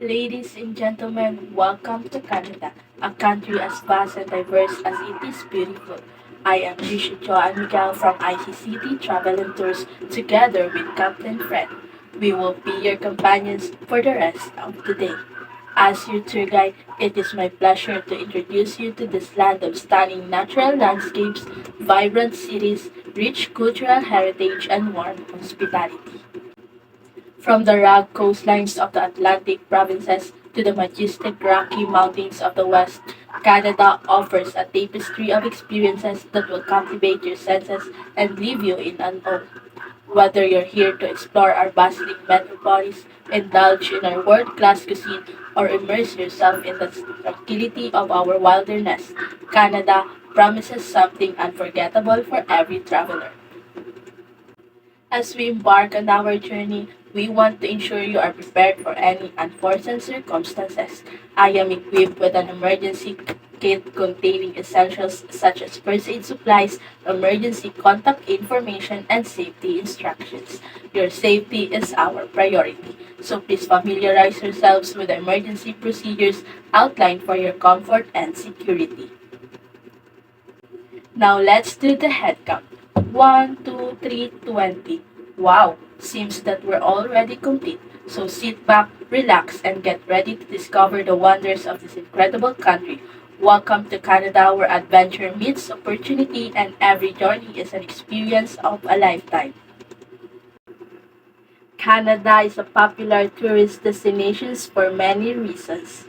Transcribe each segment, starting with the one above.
Ladies and gentlemen, welcome to Canada, a country as vast and diverse as it is beautiful. I am Trisha Joan Miguel from ICCT Travel and Tours together with Captain Fred. We will be your companions for the rest of the day. As your tour guide, it is my pleasure to introduce you to this land of stunning natural landscapes, vibrant cities, rich cultural heritage, and warm hospitality. From the rugged coastlines of the Atlantic provinces to the majestic Rocky Mountains of the West, Canada offers a tapestry of experiences that will captivate your senses and leave you in awe. Whether you're here to explore our bustling metropolis, indulge in our world-class cuisine, or immerse yourself in the tranquility of our wilderness, Canada promises something unforgettable for every traveler. As we embark on our journey, we want to ensure you are prepared for any unforeseen circumstances. I am equipped with an emergency kit containing essentials such as first aid supplies, emergency contact information, and safety instructions. Your safety is our priority, so please familiarize yourselves with the emergency procedures outlined for your comfort and security. Now let's do the head count. 1, 2, 3, 20. Wow, seems that we're already complete. So sit back, relax, and get ready to discover the wonders of this incredible country. Welcome to Canada, where adventure meets opportunity and every journey is an experience of a lifetime. Canada is a popular tourist destination for many reasons.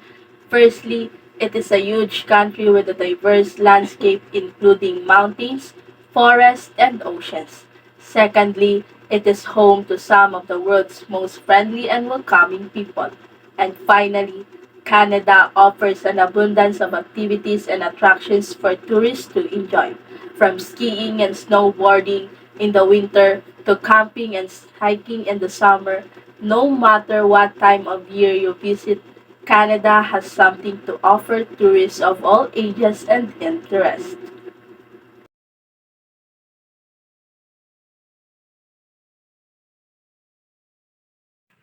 Firstly, it is a huge country with a diverse landscape including mountains, forests, and oceans. Secondly, it is home to some of the world's most friendly and welcoming people. And finally, Canada offers an abundance of activities and attractions for tourists to enjoy, from skiing and snowboarding in the winter to camping and hiking in the summer. No matter what time of year you visit, Canada has something to offer tourists of all ages and interests.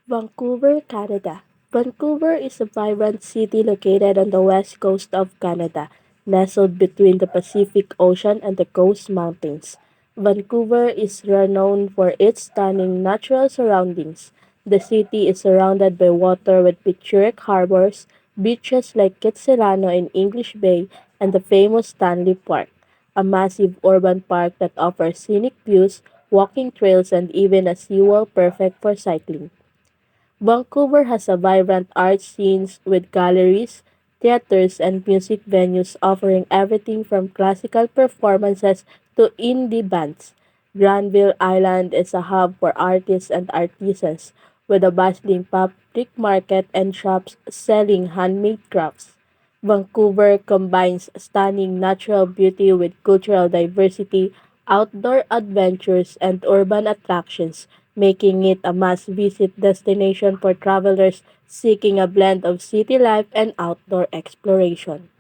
Vancouver, Canada. Vancouver is a vibrant city located on the west coast of Canada, nestled between the Pacific Ocean and the Coast Mountains. Vancouver is renowned for its stunning natural surroundings. The city is surrounded by water with picturesque harbors, beaches like Kitsilano in English Bay, and the famous Stanley Park, a massive urban park that offers scenic views, walking trails, and even a seawall perfect for cycling. Vancouver has a vibrant art scene with galleries, theaters, and music venues offering everything from classical performances to indie bands. Granville Island is a hub for artists and artisans, with a bustling public market and shops selling handmade crafts. Vancouver combines stunning natural beauty with cultural diversity, outdoor adventures, and urban attractions, making it a must-visit destination for travelers seeking a blend of city life and outdoor exploration.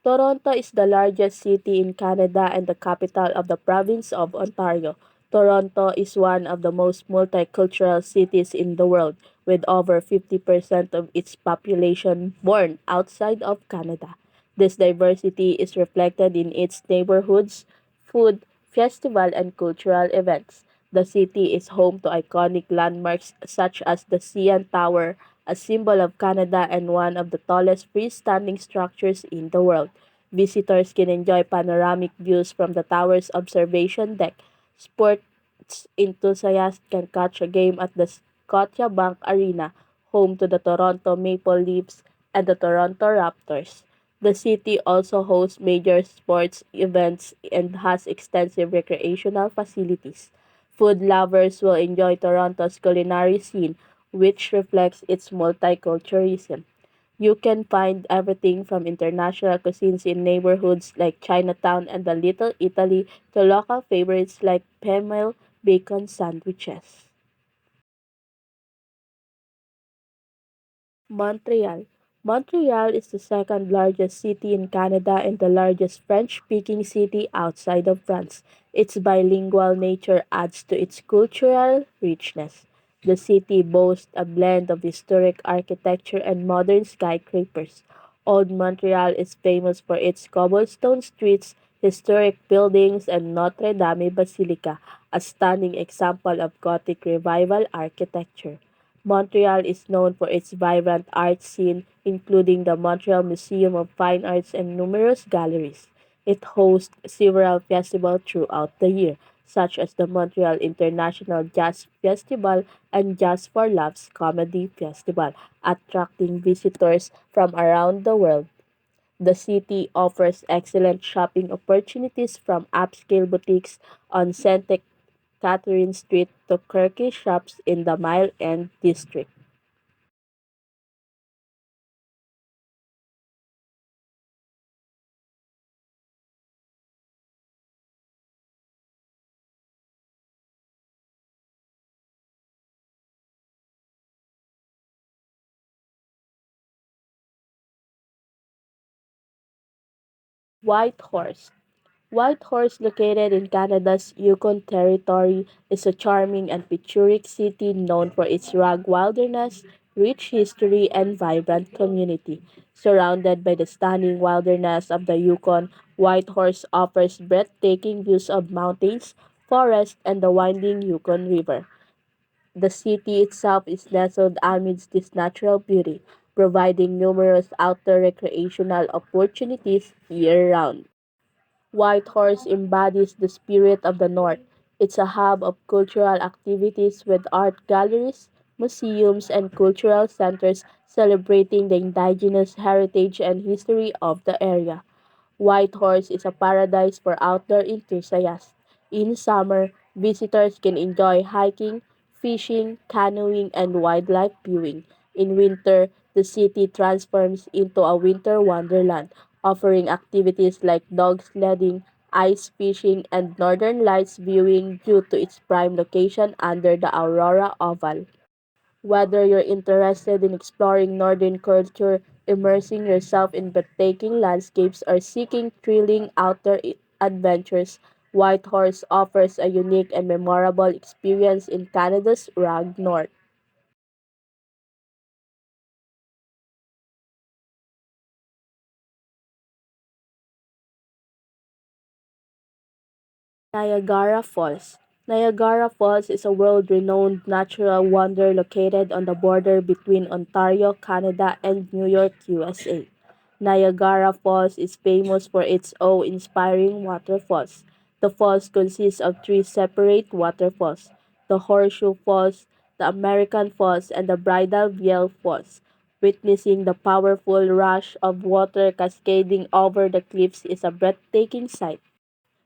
Toronto is the largest city in Canada and the capital of the province of Ontario. Toronto is one of the most multicultural cities in the world, with over 50% of its population born outside of Canada. This diversity is reflected in its neighborhoods, food, festival, and cultural events. The city is home to iconic landmarks such as the CN Tower, a symbol of Canada and one of the tallest freestanding structures in the world. Visitors can enjoy panoramic views from the tower's observation deck. Sports enthusiasts can catch a game at the Scotiabank Arena, home to the Toronto Maple Leafs and the Toronto Raptors. The city also hosts major sports events and has extensive recreational facilities. Food lovers will enjoy Toronto's culinary scene, which reflects its multiculturalism. You can find everything from international cuisines in neighborhoods like Chinatown and the Little Italy to local favorites like Pemel bacon sandwiches. Montreal. Montreal is the second largest city in Canada and the largest French speaking city outside of France. Its bilingual nature adds to its cultural richness. The city boasts a blend of historic architecture and modern skyscrapers. Old Montreal is famous for its cobblestone streets, historic buildings, and Notre Dame Basilica, a stunning example of Gothic Revival architecture. Montreal is known for its vibrant art scene, including the Montreal Museum of Fine Arts and numerous galleries. It hosts several festivals throughout the year, such as the Montreal International Jazz Festival and Jazz for Laughs Comedy Festival, attracting visitors from around the world. The city offers excellent shopping opportunities from upscale boutiques on St. Catherine Street to quirky shops in the Mile End District. Whitehorse. Whitehorse, located in Canada's Yukon Territory, is a charming and picturesque city known for its rugged wilderness, rich history, and vibrant community. Surrounded by the stunning wilderness of the Yukon, Whitehorse offers breathtaking views of mountains, forests, and the winding Yukon River. The city itself is nestled amidst this natural beauty, providing numerous outdoor recreational opportunities year-round. Whitehorse embodies the spirit of the North. It's a hub of cultural activities with art galleries, museums, and cultural centers celebrating the indigenous heritage and history of the area. Whitehorse is a paradise for outdoor enthusiasts. In summer, visitors can enjoy hiking, fishing, canoeing, and wildlife viewing. In winter, the city transforms into a winter wonderland, offering activities like dog sledding, ice fishing, and northern lights viewing due to its prime location under the Aurora Oval. Whether you're interested in exploring northern culture, immersing yourself in breathtaking landscapes, or seeking thrilling outdoor adventures, Whitehorse offers a unique and memorable experience in Canada's rugged north. Niagara Falls. Niagara Falls is a world renowned natural wonder located on the border between Ontario, Canada, and New York, USA. Niagara Falls is famous for its awe inspiring waterfalls. The falls consist of three separate waterfalls: the Horseshoe Falls, the American Falls, and the Bridal Veil Falls. Witnessing the powerful rush of water cascading over the cliffs is a breathtaking sight.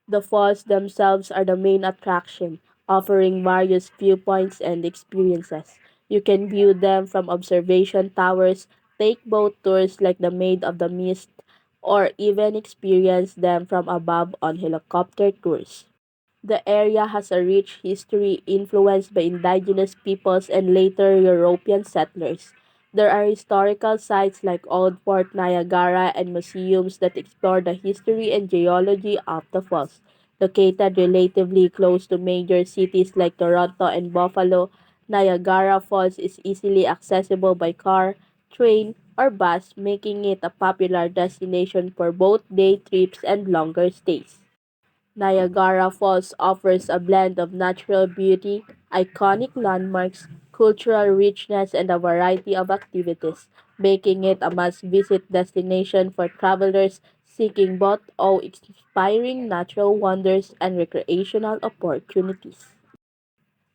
The falls themselves are the main attraction, offering various viewpoints and experiences. You can view them from observation towers, take boat tours like the Maid of the Mist, or even experience them from above on helicopter tours. The area has a rich history influenced by indigenous peoples and later European settlers. There are historical sites like Old Fort Niagara and museums that explore the history and geology of the falls. Located relatively close to major cities like Toronto and Buffalo, Niagara Falls is easily accessible by car, train, or bus, making it a popular destination for both day trips and longer stays. Niagara Falls offers a blend of natural beauty, iconic landmarks, cultural richness, and a variety of activities, making it a must visit destination for travelers seeking both awe inspiring natural wonders and recreational opportunities.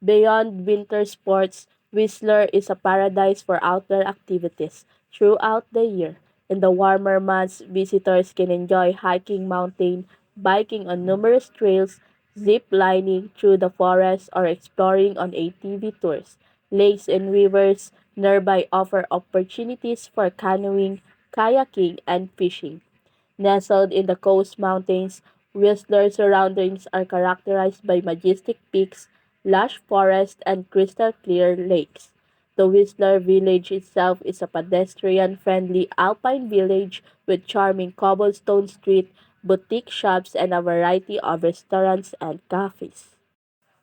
Beyond winter sports, Whistler is a paradise for outdoor activities throughout the year. In the warmer months, visitors can enjoy hiking mountain, biking on numerous trails, zip lining through the forest, or exploring on ATV tours. Lakes and rivers nearby offer opportunities for canoeing, kayaking, and fishing. Nestled in the coast mountains, Whistler's surroundings are characterized by majestic peaks, lush forests, and crystal clear lakes. The Whistler village itself is a pedestrian-friendly alpine village with charming cobblestone street, boutique shops, and a variety of restaurants and cafes.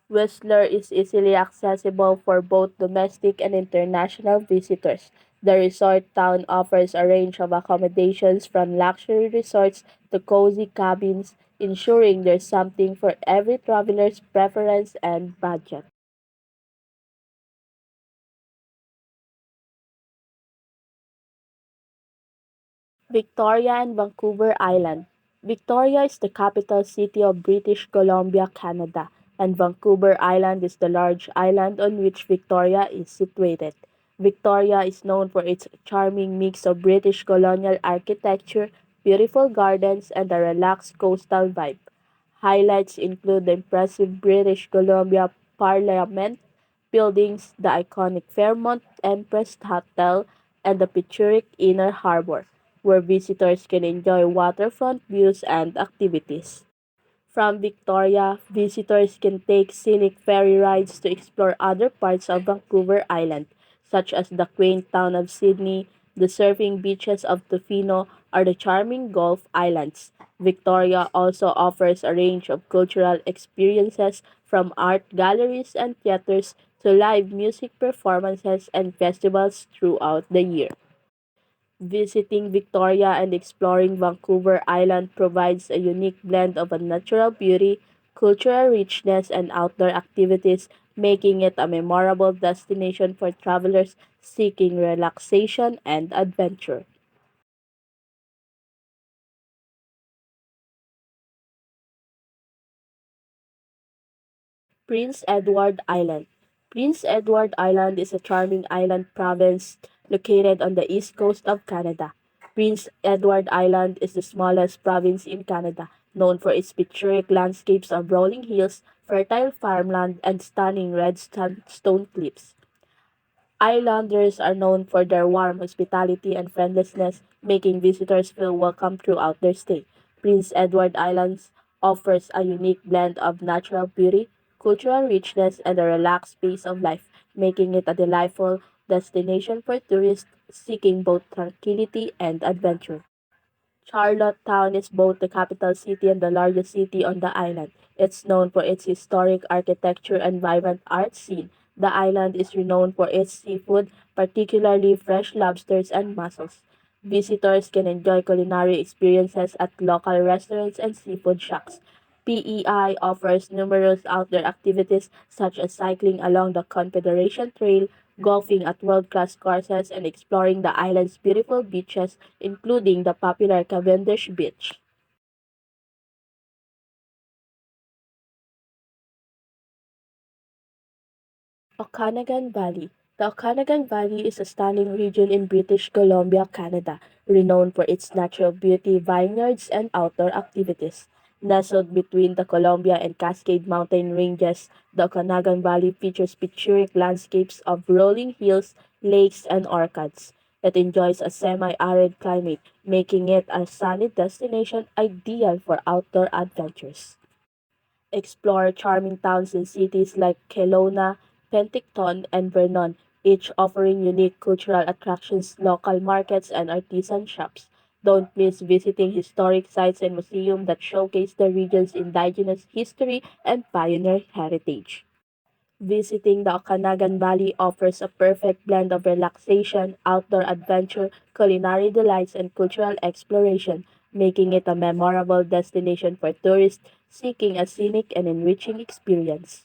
Whistler is easily accessible for both domestic and international visitors. The resort town offers a range of accommodations from luxury resorts to cozy cabins, ensuring there's something for every traveler's preference and budget. Victoria and Vancouver Island. Victoria is the capital city of British Columbia, Canada, and Vancouver Island is the large island on which Victoria is situated. Victoria is known for its charming mix of British colonial architecture, beautiful gardens, and a relaxed coastal vibe. Highlights include the impressive British Columbia Parliament buildings, the iconic Fairmont Empress Hotel, and the picturesque Inner Harbor, where visitors can enjoy waterfront views and activities. From Victoria, visitors can take scenic ferry rides to explore other parts of Vancouver Island, such as the quaint town of Sydney, the surfing beaches of Tofino, or the charming Gulf Islands. Victoria also offers a range of cultural experiences from art galleries and theaters to live music performances and festivals throughout the year. Visiting Victoria and exploring Vancouver Island provides a unique blend of a natural beauty, cultural richness, and outdoor activities, making it a memorable destination for travelers seeking relaxation and adventure. Prince Edward Island. Prince Edward Island is a charming island province located on the east coast of Canada. Prince Edward Island is the smallest province in Canada, known for its picturesque landscapes of rolling hills, fertile farmland, and stunning red sandstone cliffs. Islanders are known for their warm hospitality and friendliness, making visitors feel welcome throughout their stay. Prince Edward Islands offers a unique blend of natural beauty, cultural richness, and a relaxed pace of life, making it a delightful destination for tourists seeking both tranquility and adventure. Charlottetown is both the capital city and the largest city on the island. It's known for its historic architecture and vibrant art scene. The island is renowned for its seafood, particularly fresh lobsters and mussels. Visitors can enjoy culinary experiences at local restaurants and seafood shacks. PEI offers numerous outdoor activities such as cycling along the Confederation Trail, golfing at world-class courses, and exploring the island's beautiful beaches, including the popular Cavendish Beach. Okanagan Valley. The Okanagan Valley is a stunning region in British Columbia, Canada, renowned for its natural beauty, vineyards, and outdoor activities. Nestled between the Columbia and Cascade Mountain ranges, the Okanagan Valley features picturesque landscapes of rolling hills, lakes, and orchards. It enjoys a semi-arid climate, making it a sunny destination ideal for outdoor adventures. Explore charming towns and cities like Kelowna, Penticton, and Vernon, each offering unique cultural attractions, local markets, and artisan shops. Don't miss visiting historic sites and museums that showcase the region's indigenous history and pioneer heritage. Visiting the Okanagan Valley offers a perfect blend of relaxation, outdoor adventure, culinary delights, and cultural exploration, making it a memorable destination for tourists seeking a scenic and enriching experience.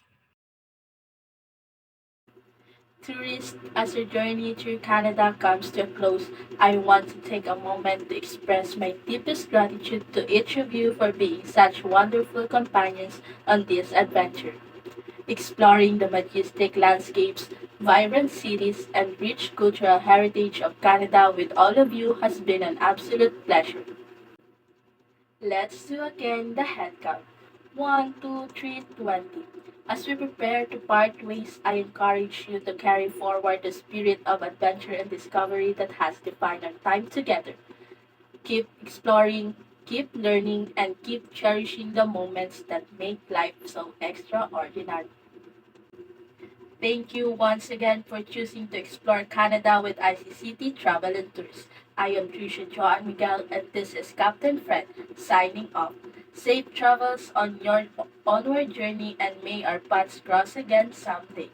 Tourists, as your journey through Canada comes to a close, I want to take a moment to express my deepest gratitude to each of you for being such wonderful companions on this adventure. Exploring the majestic landscapes, vibrant cities, and rich cultural heritage of Canada with all of you has been an absolute pleasure. Let's do again the head count. 1, 2, 3, 20. As we prepare to part ways, I encourage you to carry forward the spirit of adventure and discovery that has defined our time together. Keep exploring, keep learning, and keep cherishing the moments that make life so extraordinary. Thank you once again for choosing to explore Canada with ICCT Travel and Tours. I am Tricia Joan Miguel and this is Captain Fred signing off. Safe travels on your onward journey and may our paths cross again someday.